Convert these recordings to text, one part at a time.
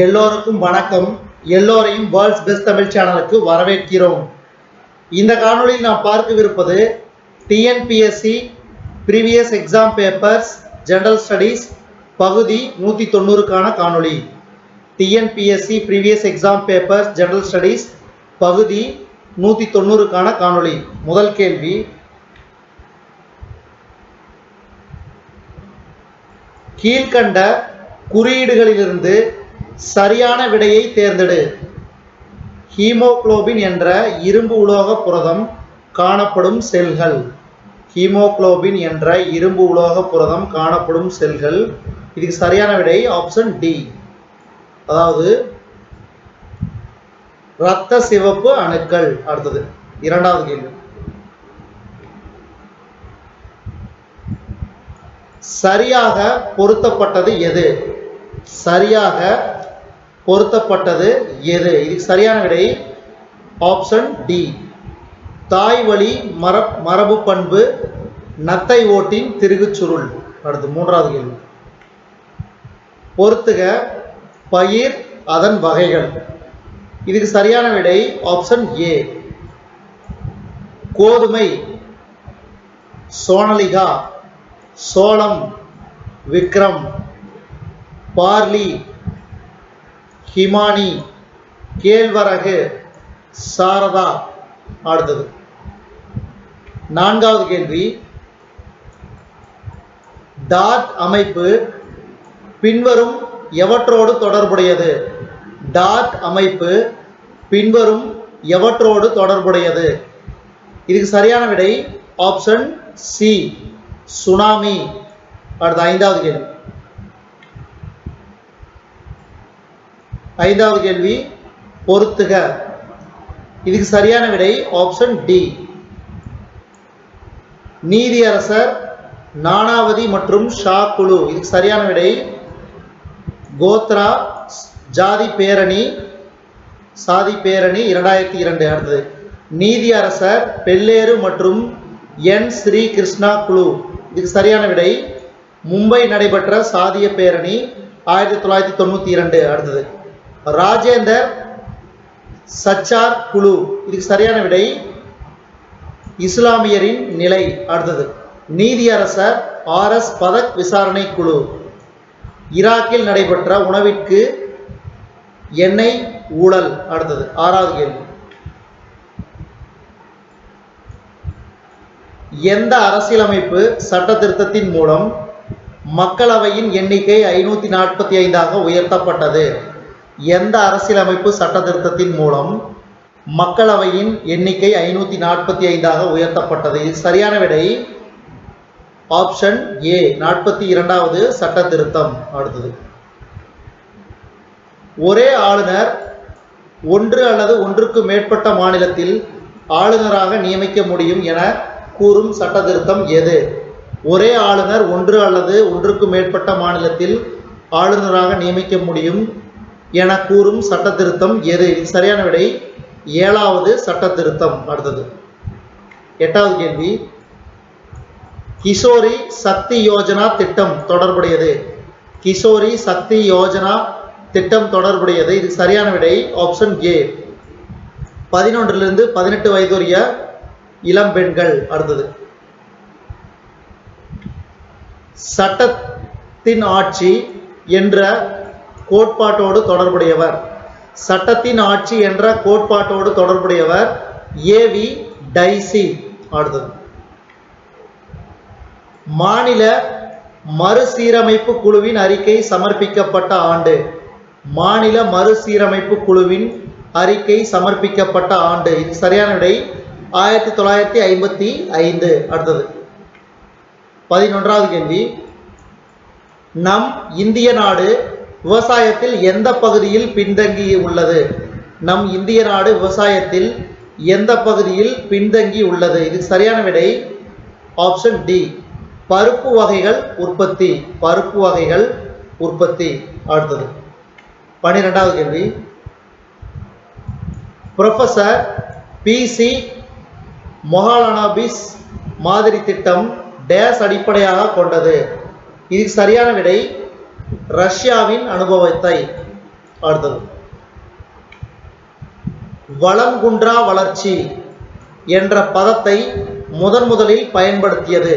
எல்லோருக்கும் வணக்கம். எல்லோரையும் வேர்ல்ட்ஸ் பெஸ்ட் தமிழ் சேனலுக்கு வரவேற்கிறோம். இந்த காணொளியில் நாம் பார்க்கவிருப்பது TNPSC previous exam papers general studies பகுதி 190க்கான காணொளி. TNPSC previous exam papers general studies பகுதி 190க்கான காணொளி. முதல் கேள்வி, கீழ்கண்ட குறியீடுகளிலிருந்து சரியான விடையை தேர்ந்தெடு. ஹீமோகுளோபின் என்ற இரும்பு உலோக புரதம் காணப்படும் செல்கள். ஹீமோகுளோபின் என்ற இரும்பு உலோக புரதம் காணப்படும் செல்கள். இதுக்கு சரியான விடை ஆப்ஷன் டி, அதாவது இரத்த சிவப்பு அணுக்கள். அடுத்தது இரண்டாவது கேள்வி, சரியாக பொருத்தப்பட்டது எது? சரியாக பொருத்தப்பட்டது எது? இதுக்கு சரியான விடை ஆப்ஷன் டி, தாய் வழி மரபு பண்பு நத்தை ஓட்டின் திருகுச் சுருள். அடுத்து மூன்றாவது கேள்வி, பொறுத்துக பயிர் அதன் வகைகள். இதுக்கு சரியான விடை ஆப்ஷன் ஏ, கோதுமை, சோனலிகா, சோளம், விக்ரம், பார்லி, ஹிமானி, கேழ்வரகு, சாரதா. அடுத்தது நான்காவது கேள்வி, டாட் அமைப்பு பின்வரும் எவற்றோடு தொடர்புடையது? டாட் அமைப்பு பின்வரும் எவற்றோடு தொடர்புடையது? இதுக்கு சரியான விடை ஆப்ஷன் சி, சுனாமி. அடுத்த ஐந்தாவது கேள்வி, பொறுத்துக. இதுக்கு சரியான விடை ஆப்ஷன் டி, நீதியரசர், நானாவதி மற்றும் ஷா குழு. இதுக்கு சரியான விடை கோத்ரா சாதி பேரணி 2002. அடுத்தது நீதியரசர் பெல்லேரு மற்றும் என் ஸ்ரீ கிருஷ்ணா குழு. இதுக்கு சரியான விடை மும்பை நடைபெற்ற சாதிய பேரணி 1992. அடுத்தது ராஜேந்தர் சச்சார் குழு. இதுக்கு சரியான விடை இஸ்லாமியரின் நிலை. அடுத்தது நீதியரசர் RS பதக் விசாரணை குழு. ஈராக்கில் நடைபெற்ற உணவிற்கு எண்ணெய் ஊழல். அடுத்தது ஆறாவது கேள்வி, எந்த அரசியலமைப்பு சட்ட திருத்தத்தின் மூலம் மக்களவையின் எண்ணிக்கை 545ஆக உயர்த்தப்பட்டது? எந்த அரசியலமைப்பு சட்ட திருத்தத்தின் மூலம் மக்களவையின் எண்ணிக்கை 545ஆக உயர்த்தப்பட்டது? இது சரியான விடை ஆப்ஷன் ஏ, 42வது சட்ட திருத்தம். அடுத்தது ஒரே ஆளுநர் ஒன்று அல்லது ஒன்றுக்கு மேற்பட்ட மாநிலத்தில் ஆளுநராக நியமிக்க முடியும் என கூறும் சட்ட திருத்தம் எது? ஒரே ஆளுநர் ஒன்று அல்லது ஒன்றுக்கு மேற்பட்ட மாநிலத்தில் ஆளுநராக நியமிக்க முடியும் என கூறும் சட்ட திருத்தம் எது? இது சரியான விடை 7வது சட்ட திருத்தம். அடுத்தது எட்டாவது கேள்வி, கிஷோரி சக்தி யோஜனா திட்டம் தொடர்புடையது. கிஷோரி சக்தி யோஜனா திட்டம் தொடர்புடையது. இது சரியான விடை ஆப்ஷன் ஏ, 11 to 18 வயதுடைய இளம் பெண்கள். அடுத்தது சட்டத்தின் ஆட்சி என்ற கோட்பாட்டோடு தொடர்புடையவர். சட்டத்தின் ஆட்சி என்ற கோட்பாட்டோடு தொடர்புடையவர் AV டைசி. அடுத்தது மாநில மறுசீரமைப்பு குழுவின் அறிக்கை சமர்ப்பிக்கப்பட்ட ஆண்டு. மாநில மறுசீரமைப்பு குழுவின் அறிக்கை சமர்ப்பிக்கப்பட்ட ஆண்டு. இது சரியான விடை 1955. அடுத்தது 11வது கேள்வி, நம் இந்திய நாடு விவசாயத்தில் எந்த பகுதியில் பின்தங்கி உள்ளது? நம் இந்திய நாடு விவசாயத்தில் எந்த பகுதியில் பின்தங்கி உள்ளது? இது சரியான விடை ஆப்ஷன் டி, பருப்பு வகைகள் உற்பத்தி. பருப்பு வகைகள் உற்பத்தி. அடுத்தது 12வது கேள்வி, புரொஃபசர் PC மொஹாலனாபிஸ் மாதிரி திட்டம் டேஸ் அடிப்படையாக கொண்டது? இதுக்கு சரியான விடை ரஷ்யாவின் அனுபவத்தை. அடுத்தது வளம் குன்றா வளர்ச்சி என்ற பதத்தை முதலில் பயன்படுத்தியது.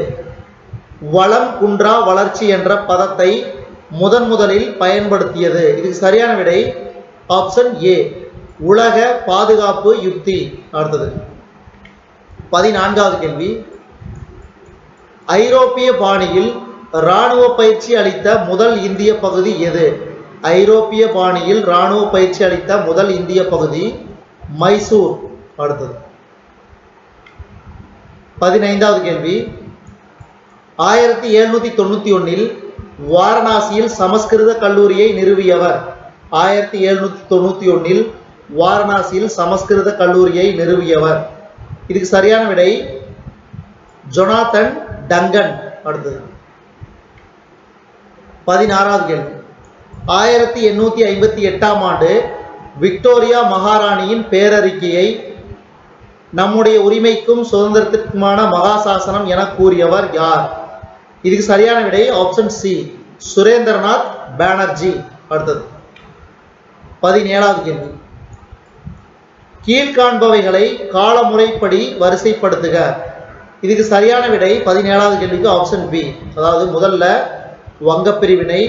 வளம் குன்றா வளர்ச்சி என்ற பதத்தை முதலில் பயன்படுத்தியது. இதுக்கு சரியான விடை ஆப்ஷன் ஏ, உலக பாதுகாப்பு யுக்தி. அடுத்தது 14வது கேள்வி, ஐரோப்பிய பாணியில் இராணுவ பயிற்சி அளித்த முதல் இந்திய பகுதி எது? ஐரோப்பிய பாணியில் இராணுவ பயிற்சி அளித்த முதல் இந்திய பகுதி மைசூர். அடுத்தது 15வது கேள்வி, 1791 வாரணாசியில் சமஸ்கிருத கல்லூரியை நிறுவியவர். 1791 வாரணாசியில் சமஸ்கிருத கல்லூரியை நிறுவியவர். இதுக்கு சரியான விடை ஜொனாதன் டங்கன். அடுத்தது 16வது கேள்வி, 1858 விக்டோரியா மகாராணியின் பேரறிக்கையை நம்முடைய உரிமைக்கும் சுதந்திரத்திற்குமான மகாசாசனம் என கூறியவர் யார்? இதுக்கு சரியான விடை ஆப்ஷன் சி, சுரேந்திரநாத் பானர்ஜி. அடுத்தது 17வது கேள்வி, கீழ்காண்பவைகளை காலமுறைப்படி வரிசைப்படுத்துக. இதுக்கு சரியான விடை 17வது கேள்விக்கு ஆப்ஷன் பி, அதாவது முதல்ல வங்க பிரிவினை,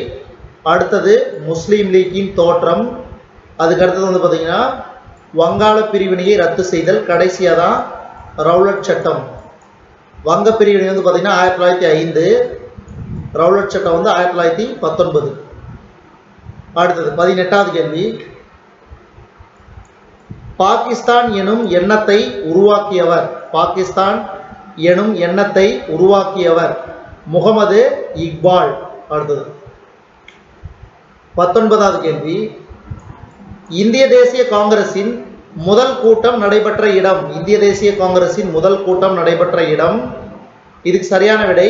அடுத்தது முஸ்லீம் லீக்கின் தோற்றம், அதுக்கு அடுத்தது பார்த்தீங்கன்னா வங்காள பிரிவினையை ரத்து செய்தல், கடைசியாக தான் ரவுலட் சட்டம். வங்க பிரிவினை பார்த்தீங்கன்னா 1905, ரவுலட் சட்டம் 1919. அடுத்தது 18வது கேள்வி, பாகிஸ்தான் எனும் எண்ணத்தை உருவாக்கியவர். பாகிஸ்தான் எனும் எண்ணத்தை உருவாக்கியவர் முகமது இக்பால். அடுத்தது 19வது கேள்வி, இந்திய தேசிய காங்கிரசின் முதல் கூட்டம் நடைபெற்ற இடம். இந்திய தேசிய காங்கிரசின் முதல் கூட்டம் நடைபெற்ற இடம். இதுக்கு சரியான விடை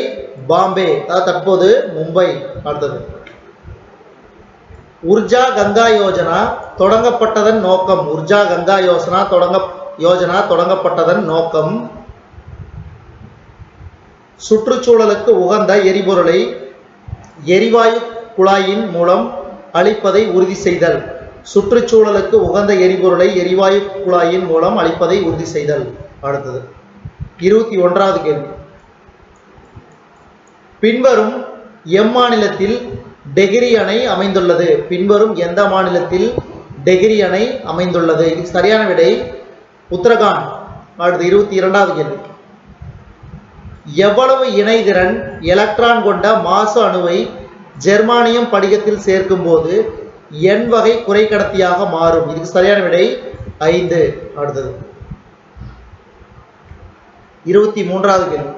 பாம்பே, அதாவது தற்போது மும்பை. அடுத்தது உர்ஜா கங்கா யோஜனா தொடங்கப்பட்டதன் நோக்கம். உர்ஜா கங்கா யோஜனா தொடங்கப்பட்டதன் நோக்கம் சுற்றுச்சூழலுக்கு உகந்த எரிபொருளை எரிவாயு குழாயின் மூலம் அளிப்பதை உறுதி செய்தல். சுற்றுச்சூழலுக்கு உகந்த எரிபொருளை எரிவாயு குழாயின் மூலம் அளிப்பதை உறுதி செய்தல். அடுத்தது 21வது கேள்வி, பின்வரும் எம்மாநிலத்தில் டெகிரி அணை அமைந்துள்ளது? பின்வரும் எந்த மாநிலத்தில் டெகிரி அணை அமைந்துள்ளது? இதுக்கு சரியான விடை உத்தரகாண்ட். அடுத்து 22வது கேள்வி, எவ்வளவு இணைதிறன் எலக்ட்ரான் கொண்ட மாசு அணுவை ஜெர்மானியம் படிகத்தில் சேர்க்கும் போது N வகை குறைக்கடத்தியாக மாறும்? இதுக்கு சரியான விடை 5. அடுத்தது 23வது கேள்வி,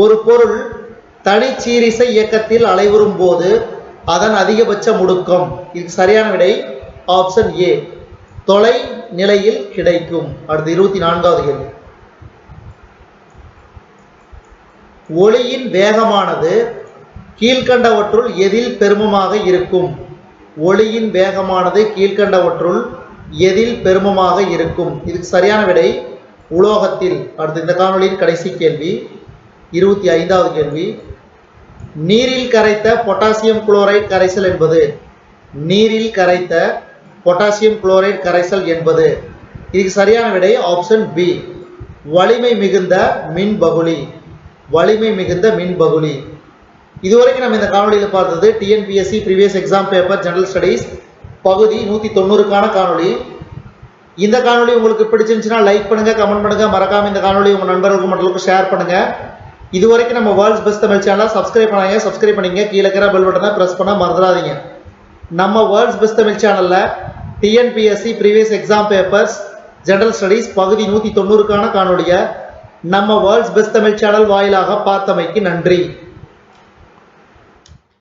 ஒரு பொருள் தனிச்சீரிசை இயக்கத்தில் அலைவுறும் போது அதன் அதிகபட்ச முடுக்கம். இதுக்கு சரியான விடை ஆப்ஷன் ஏ, தொலை நிலையில் கிடைக்கும். அடுத்து 24வது கேள்வி, ஒளியின் வேகமானது கீழ்கண்டவற்றுள் எதில் பெருமமாக இருக்கும்? ஒளியின் வேகமானது கீழ்கண்டவற்றுள் எதில் பெருமமாக இருக்கும்? இதுக்கு சரியான விடை உலோகத்தில். அடுத்து இந்த காணொளியின் கடைசி கேள்வி 25வது கேள்வி, நீரில் கரைத்த பொட்டாசியம் குளோரைடு கரைசல் என்பது? நீரில் கரைத்த பொட்டாசியம் குளோரைடு கரைசல் என்பது? இதுக்கு சரியான விடை ஆப்ஷன் பி, வலிமை மிகுந்த மின்பகுளி. வலிமை மிகுந்த மின்பகுளி. இதுவரைக்கும் நம்ம இந்த காணொலியில் பார்த்தது TNPSC previous exam paper general studies பகுதி 190க்கான காணொலி. இந்த காணொலி உங்களுக்கு பிடிச்சிருந்துச்சுன்னா லைக் பண்ணுங்க, கமெண்ட் பண்ணுங்க, மறக்காம இந்த காணொலி உங்க நண்பர்களுக்கு மற்றவங்களுக்கு ஷேர் பண்ணுங்க. இதுவரைக்கும் நம்ம வேர்ல்ட்ஸ் பெஸ்ட் தமிழ் சேனலை சப்ஸ்கிரைப் பண்ணாங்க, சப்ஸ்கிரைப் பண்ணிங்க, கீழே இருக்கிற பெல் பட்டனை பிரஸ் பண்ண மறந்துடாதீங்க. நம்ம வேர்ல்ட்ஸ் பெஸ்ட் தமிழ் சேனல்ல TNPSC previous exam papers general studies பகுதி 190க்கான காணொலியை நம்ம வேர்ல்ட்ஸ் பெஸ்ட் தமிழ் சேனல் வாயிலாக பார்த்தமைக்கு நன்றி.